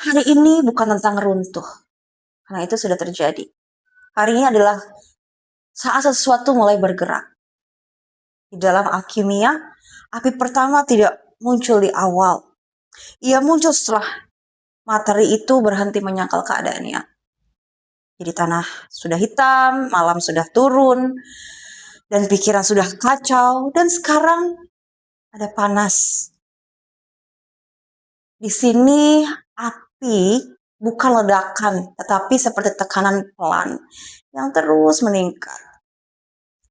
hari ini bukan tentang runtuh, karena itu sudah terjadi. Hari ini adalah saat sesuatu mulai bergerak. Di dalam alkimia, api pertama tidak muncul di awal. Ia muncul setelah materi itu berhenti menyangkal keadaannya. Jadi tanah sudah hitam, malam sudah turun, dan pikiran sudah kacau, dan sekarang ada panas. Di sini api bukan ledakan, tetapi seperti tekanan pelan yang terus meningkat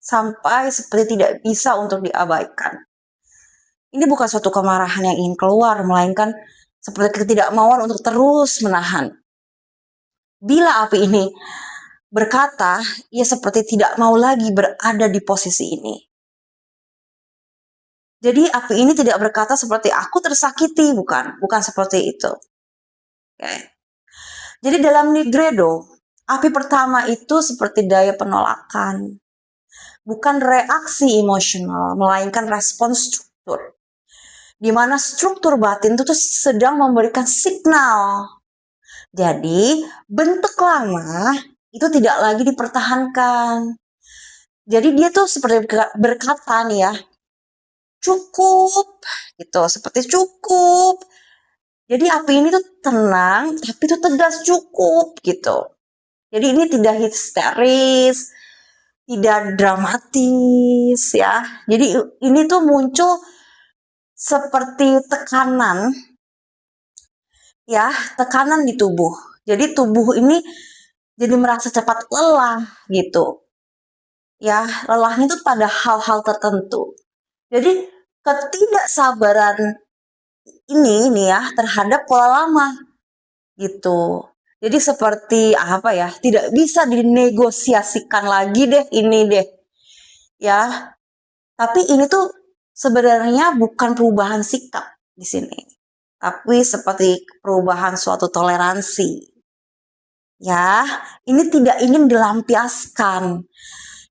sampai seperti tidak bisa untuk diabaikan. Ini bukan suatu kemarahan yang ingin keluar, melainkan seperti ketidakmauan untuk terus menahan. Bila api ini berkata, ia seperti tidak mau lagi berada di posisi ini. Jadi api ini tidak berkata seperti aku tersakiti, bukan seperti itu. Okay. Jadi dalam Nigredo, api pertama itu seperti daya penolakan. Bukan reaksi emosional, melainkan respon struktur. Di mana struktur batin itu tuh sedang memberikan signal. Jadi bentuk lama itu tidak lagi dipertahankan. Jadi dia tuh seperti berkata nih ya, cukup gitu, seperti cukup. Jadi api ini tuh tenang, tapi tuh tegas, cukup gitu. Jadi ini tidak histeris, tidak dramatis ya. Jadi ini tuh muncul seperti tekanan ya, tekanan di tubuh. Jadi tubuh ini jadi merasa cepat lelah gitu. Ya, lelahnya itu pada hal-hal tertentu. Jadi ketidaksabaran ini ya terhadap pola lama gitu. Jadi seperti apa ya, tidak bisa dinegosiasikan lagi deh ini deh. Ya. Tapi ini tuh sebenarnya bukan perubahan sikap di sini. Tapi seperti perubahan suatu toleransi. Ya, ini tidak ingin dilampiaskan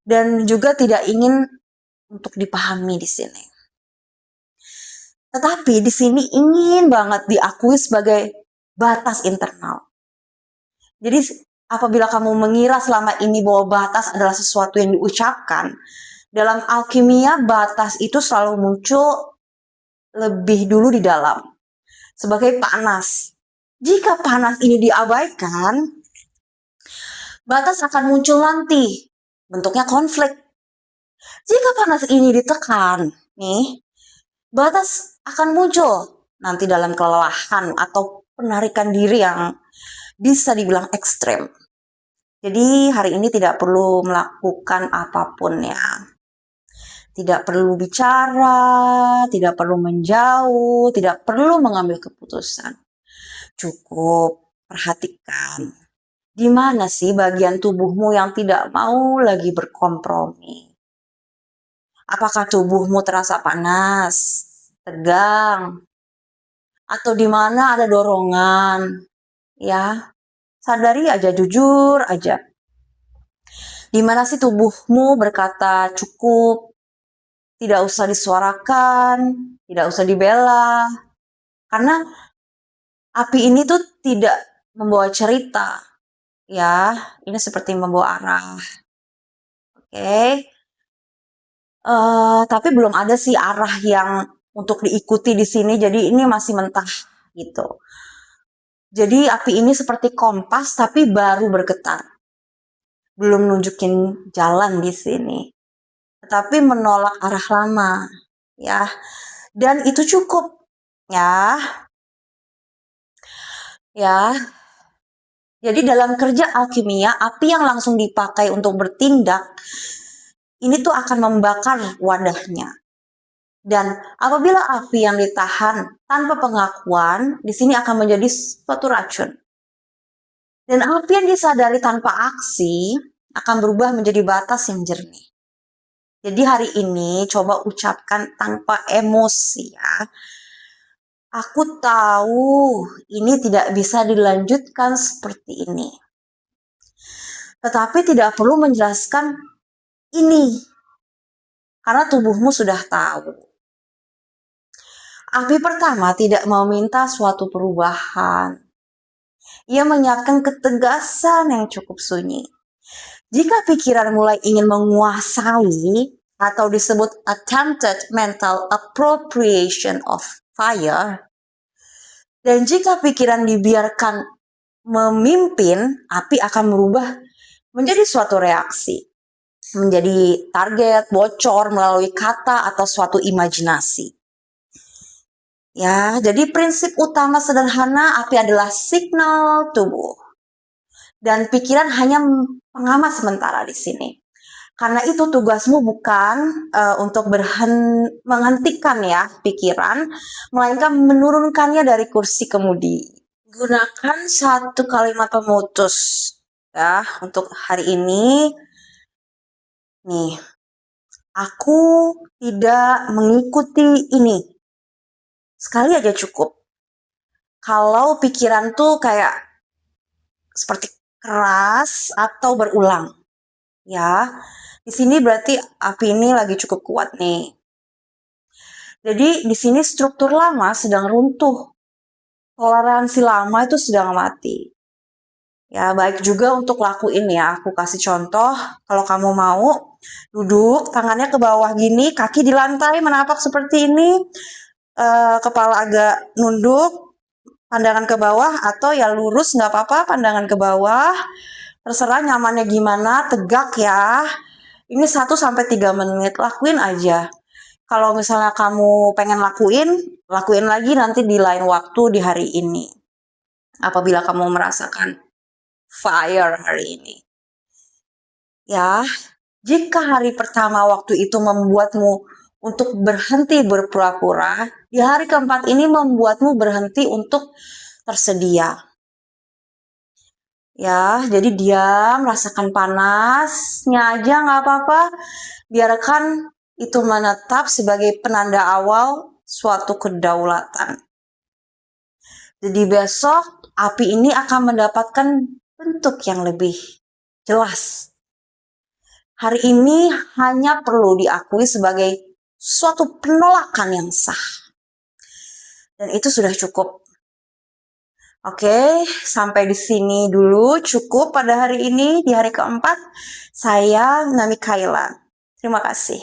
dan juga tidak ingin untuk dipahami di sini. Tetapi di sini ingin banget diakui sebagai batas internal. Jadi apabila kamu mengira selama ini bahwa batas adalah sesuatu yang diucapkan, dalam alkimia batas itu selalu muncul lebih dulu di dalam sebagai panas. Jika panas ini diabaikan, batas akan muncul nanti, bentuknya konflik. Jika panas ini ditekan, nih, batas akan muncul nanti dalam kelelahan atau penarikan diri yang bisa dibilang ekstrem. Jadi hari ini tidak perlu melakukan apapun ya. Tidak perlu bicara, tidak perlu menjauh, tidak perlu mengambil keputusan. Cukup perhatikan. Di mana sih bagian tubuhmu yang tidak mau lagi berkompromi? Apakah tubuhmu terasa panas, tegang, atau di mana ada dorongan? Ya, sadari aja, jujur aja. Di mana sih tubuhmu berkata cukup, tidak usah disuarakan, tidak usah dibela. Karena api ini tuh tidak membawa cerita. Ya, ini seperti membawa arah. Oke. Tapi belum ada sih arah yang untuk diikuti di sini. Jadi ini masih mentah gitu. Jadi api ini seperti kompas tapi baru bergetar. Belum nunjukin jalan di sini. Tetapi menolak arah lama. Ya. Dan itu cukup. Ya. Ya. Jadi dalam kerja alkimia, api yang langsung dipakai untuk bertindak ini tuh akan membakar wadahnya. Dan apabila api yang ditahan tanpa pengakuan, di sini akan menjadi suatu racun. Dan api yang disadari tanpa aksi akan berubah menjadi batas yang jernih. Jadi hari ini coba ucapkan tanpa emosi ya. Aku tahu ini tidak bisa dilanjutkan seperti ini. Tetapi tidak perlu menjelaskan ini. Karena tubuhmu sudah tahu. Api pertama tidak meminta suatu perubahan. Ia menyiapkan ketegasan yang cukup sunyi. Jika pikiran mulai ingin menguasai atau disebut attempted mental appropriation of fire, dan jika pikiran dibiarkan memimpin, api akan berubah menjadi suatu reaksi, menjadi target, bocor melalui kata atau suatu imajinasi. Ya, jadi prinsip utama sederhana, api adalah signal tubuh. Dan pikiran hanya pengamat sementara di sini. Karena itu tugasmu bukan untuk menghentikan ya pikiran, melainkan menurunkannya dari kursi kemudi. Gunakan satu kalimat pemutus ya untuk hari ini. Nih, aku tidak mengikuti ini. Sekali aja cukup. Kalau pikiran tuh kayak seperti keras atau berulang, ya. Di sini berarti api ini lagi cukup kuat nih. Jadi di sini struktur lama sedang runtuh. Toleransi lama itu sedang mati. Ya, baik juga untuk lakuin ya. Aku kasih contoh, kalau kamu mau duduk, tangannya ke bawah gini, kaki di lantai menapak seperti ini, kepala agak nunduk, pandangan ke bawah, atau ya lurus nggak apa-apa, pandangan ke bawah, terserah nyamannya gimana, tegak ya. Ini 1-3 menit, lakuin aja. Kalau misalnya kamu pengen lakuin lagi nanti di lain waktu di hari ini. Apabila kamu merasakan fire hari ini. Ya, jika hari pertama waktu itu membuatmu untuk berhenti berpura-pura, di hari keempat ini membuatmu berhenti untuk tersedia. Ya, jadi diam, rasakan panasnya aja nggak apa-apa. Biarkan itu menetap sebagai penanda awal suatu kedaulatan. Jadi besok api ini akan mendapatkan bentuk yang lebih jelas. Hari ini hanya perlu diakui sebagai suatu penolakan yang sah. Dan itu sudah cukup. Oke, sampai di sini dulu cukup pada hari ini, di hari keempat. Saya Nami Kaila. Terima kasih.